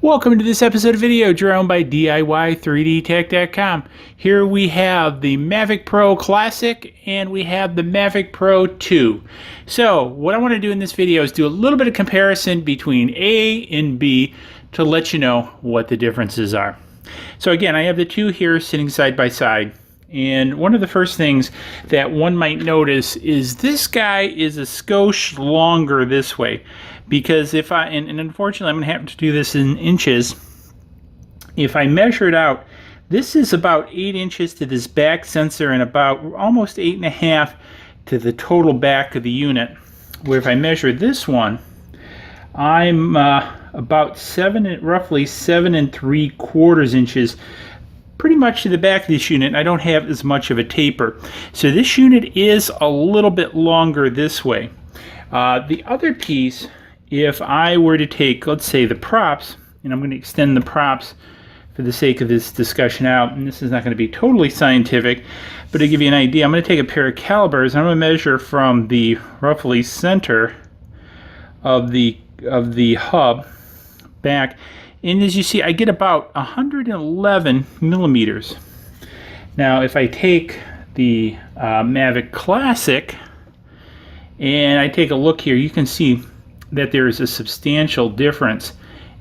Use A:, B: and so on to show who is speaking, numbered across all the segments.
A: Welcome to this episode of Video Drone by DIY3DTech.com. Here we have the Mavic Pro Classic and we have the Mavic Pro 2. So what I want to do in this video is do a little bit of comparison between A and B to let you know what the differences are. So again, I have the two here sitting side by side. And one of the first things that one might notice is this guy is a skosh longer this way. Because if I, and unfortunately I'm going to have to do this in inches, if I measure it out, this is about 8 inches to this back sensor and about almost 8.5 to the total back of the unit. Where if I measure this one, I'm about roughly 7 3/4 inches pretty much to the back of this unit. I don't have as much of a taper. So this unit is a little bit longer this way. The other piece, if I were to take, let's say, the props, and I'm going to extend the props for the sake of this discussion out, and this is not going to be totally scientific, but to give you an idea, I'm going to take a pair of calipers, and I'm going to measure from the roughly center of the hub back, and as you see, I get about 111 millimeters. Now, if I take the Mavic Classic, and I take a look here, you can see that there is a substantial difference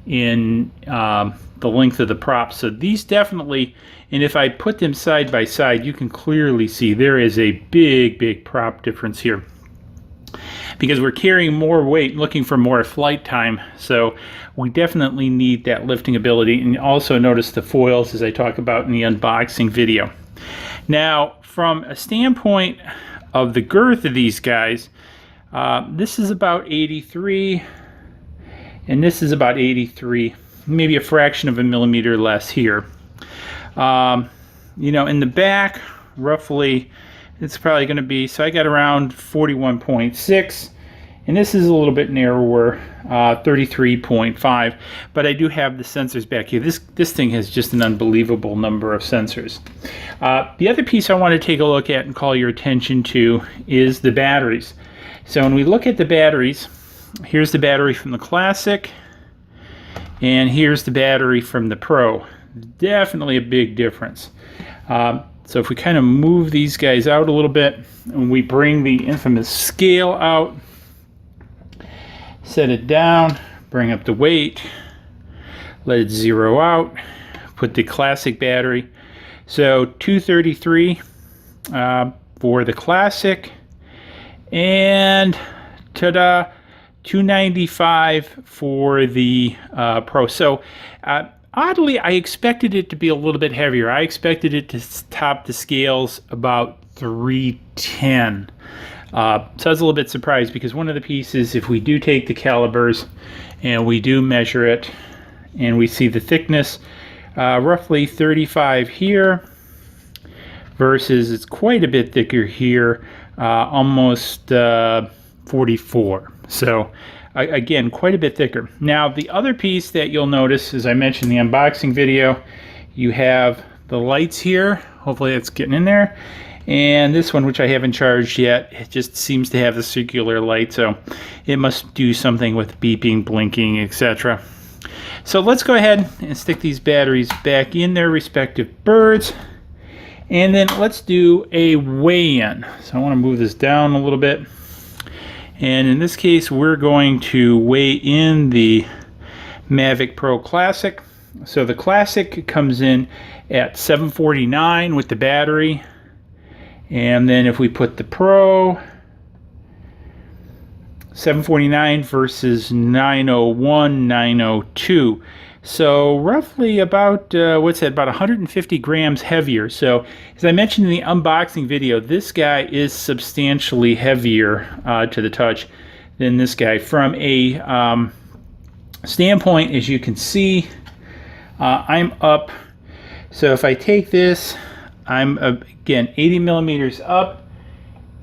A: in the length of the props. So these definitely, and if I put them side by side, you can clearly see there is a big prop difference here. Because we're carrying more weight, looking for more flight time, so we definitely need that lifting ability. And also notice the foils as I talk about in the unboxing video. Now, from a standpoint of the girth of these guys, this is about 83, and this is about 83, maybe a fraction of a millimeter less here. You know, in the back, roughly, it's probably going to be, so I got around 41.6, and this is a little bit narrower, 33.5, but I do have the sensors back here. This thing has just an unbelievable number of sensors. The other piece I want to take a look at and call your attention to is the batteries. So when we look at the batteries, here's the battery from the Classic, and here's the battery from the Pro. Definitely a big difference. So if we kind of move these guys out a little bit, and we bring the infamous scale out, set it down, bring up the weight, let it zero out, put the Classic battery. So 233 for the Classic, and ta-da, 295 for the Pro. So oddly, I expected it to be a little bit heavier. I expected it to top the scales about 310. So I was a little bit surprised, because one of the pieces, if we do take the calipers and we do measure it, and we see the thickness, roughly 35 here, versus it's quite a bit thicker here, almost 44. So again, quite a bit thicker. Now, the other piece that you'll notice, as I mentioned in the unboxing video, you have the lights here. Hopefully it's getting in there. And this one, which I haven't charged yet, it just seems to have the circular light, so it must do something with beeping, blinking, etc. So let's go ahead and stick these batteries back in their respective birds. And then let's do a weigh-in. So I want to move this down a little bit. And in this case, we're going to weigh in the Mavic Pro Classic. So the Classic comes in at 749 with the battery. And then if we put the Pro, 749 versus 901, 902. So roughly about, what's that, about 150 grams heavier. So as I mentioned in the unboxing video, this guy is substantially heavier to the touch than this guy. From a standpoint, as you can see, I'm up. So if I take this, I'm again 80 millimeters up,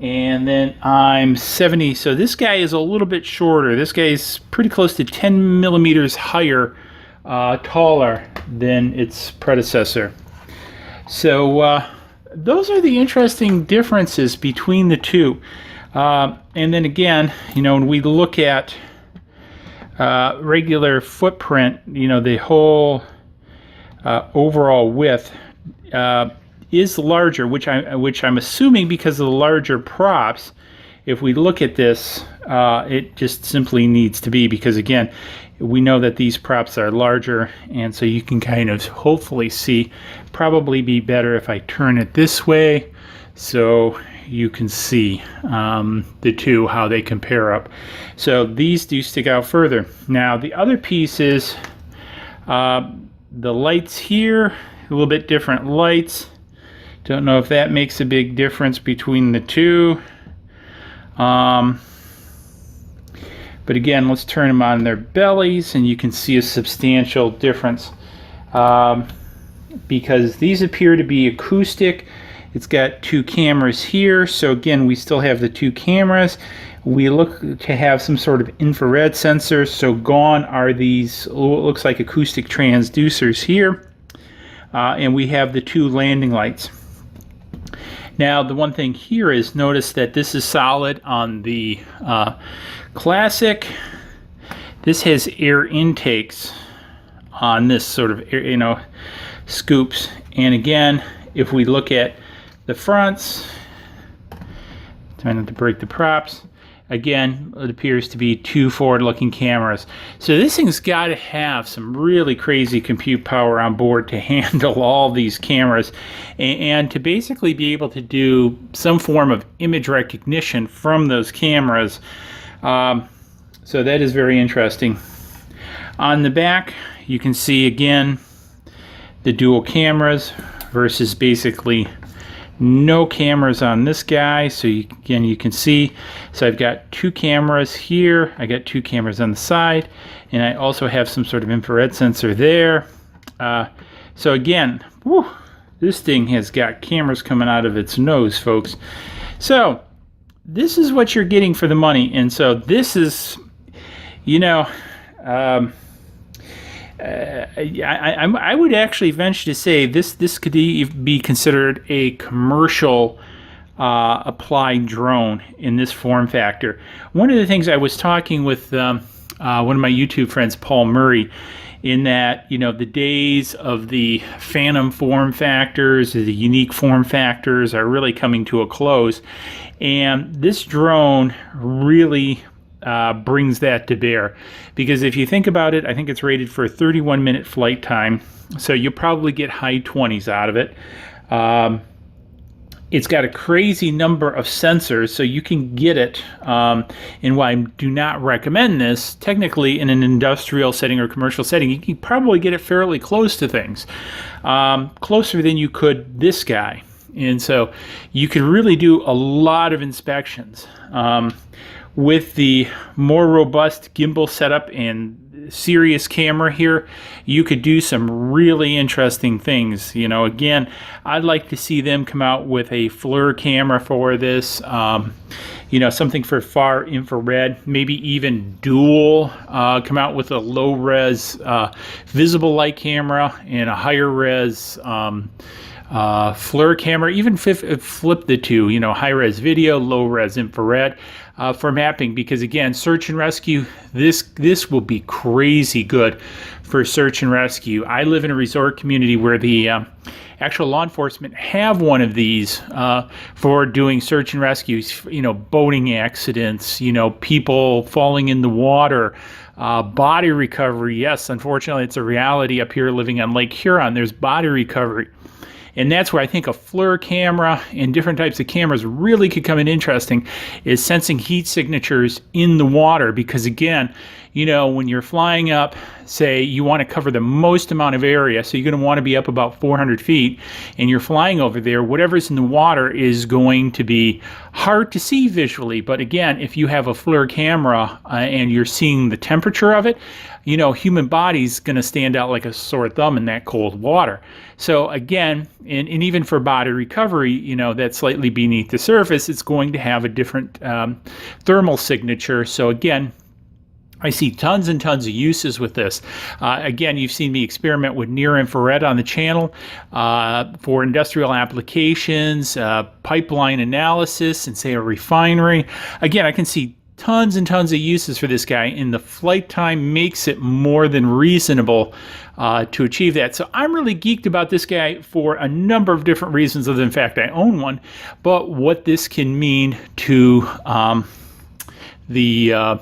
A: and then I'm 70. So this guy is a little bit shorter. This guy is pretty close to 10 millimeters higher, taller than its predecessor. So those are the interesting differences between the two. And then again, you know, when we look at regular footprint, you know, the whole overall width is larger, which I'm assuming because of the larger props. If we look at this, it just simply needs to be, because again, we know that these props are larger, and so you can kind of hopefully see. Probably be better if I turn it this way so you can see the two, how they compare up. So these do stick out further. Now the other piece is the lights here, a little bit different lights. Don't know if that makes a big difference between the two. But again, let's turn them on their bellies and you can see a substantial difference, because these appear to be acoustic. It's got two cameras here, so again, we still have the two cameras. We look to have some sort of infrared sensor, so gone are these what looks like acoustic transducers here. And we have the two landing lights. Now, the one thing here is, notice that this is solid on the Classic. This has air intakes on this sort of, you know, scoops. And again, if we look at the fronts, trying not to break the props, again, it appears to be two forward-looking cameras. So this thing's got to have some really crazy compute power on board to handle all these cameras and to basically be able to do some form of image recognition from those cameras. So that is very interesting. On the back, you can see again the dual cameras versus basically no cameras on this guy. So again, you can see, so I've got two cameras here, I got two cameras on the side, and I also have some sort of infrared sensor there. So again, whew, this thing has got cameras coming out of its nose, folks. So this is what you're getting for the money. And so this is, you know, I would actually venture to say this could be considered a commercial applied drone in this form factor. One of the things I was talking with one of my YouTube friends, Paul Murray, in that, you know, the days of the phantom form factors, the unique form factors are really coming to a close. And this drone really brings that to bear. Because if you think about it, I think it's rated for a 31-minute flight time. So you'll probably get high 20s out of it. It's got a crazy number of sensors, so you can get it, and why I do not recommend this, technically in an industrial setting or commercial setting, you can probably get it fairly close to things, closer than you could this guy. And so you can really do a lot of inspections. With the more robust gimbal setup and serious camera here, you could do some really interesting things. You know, again, I'd like to see them come out with a FLIR camera for this, you know, something for far infrared, maybe even dual, come out with a low res visible light camera and a higher res FLIR camera, even flip the two, you know, high res video, low res infrared. For mapping, because again, search and rescue, this will be crazy good for search and rescue. I live in a resort community where the actual law enforcement have one of these for doing search and rescues, you know, boating accidents, you know, people falling in the water, body recovery. Yes, unfortunately, it's a reality up here living on Lake Huron. There's body recovery. And that's where I think a FLIR camera and different types of cameras really could come in interesting, is sensing heat signatures in the water. Because again, you know, when you're flying up, say you want to cover the most amount of area, so you're going to want to be up about 400 feet, and you're flying over there, whatever's in the water is going to be hard to see visually. But again, if you have a FLIR camera and you're seeing the temperature of it, you know, human body's going to stand out like a sore thumb in that cold water. So again, and even for body recovery, you know, that's slightly beneath the surface, it's going to have a different thermal signature. So again, I see tons and tons of uses with this. Again, you've seen me experiment with near infrared on the channel for industrial applications, pipeline analysis, and say a refinery. Again, I can see tons and tons of uses for this guy, and the flight time makes it more than reasonable to achieve that. So I'm really geeked about this guy for a number of different reasons, other than the fact I own one, but what this can mean to the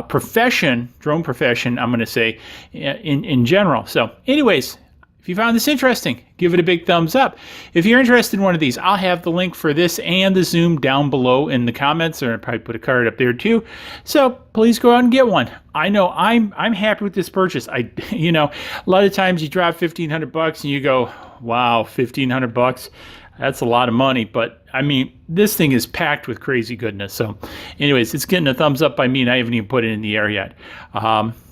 A: profession, drone profession, I'm going to say, in general. So anyways, if you found this interesting, give it a big thumbs up. If you're interested in one of these, I'll have the link for this and the Zoom down below in the comments, or I'll probably put a card up there too. So please go out and get one. I know I'm happy with this purchase. You know, a lot of times you drop $1,500 and you go, wow, $1,500. That's a lot of money, but I mean, this thing is packed with crazy goodness. So anyways, it's getting a thumbs up by me, and I haven't even put it in the air yet.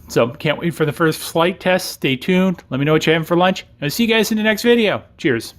A: So can't wait for the first flight test. Stay tuned. Let me know what you're having for lunch. I'll see you guys in the next video. Cheers.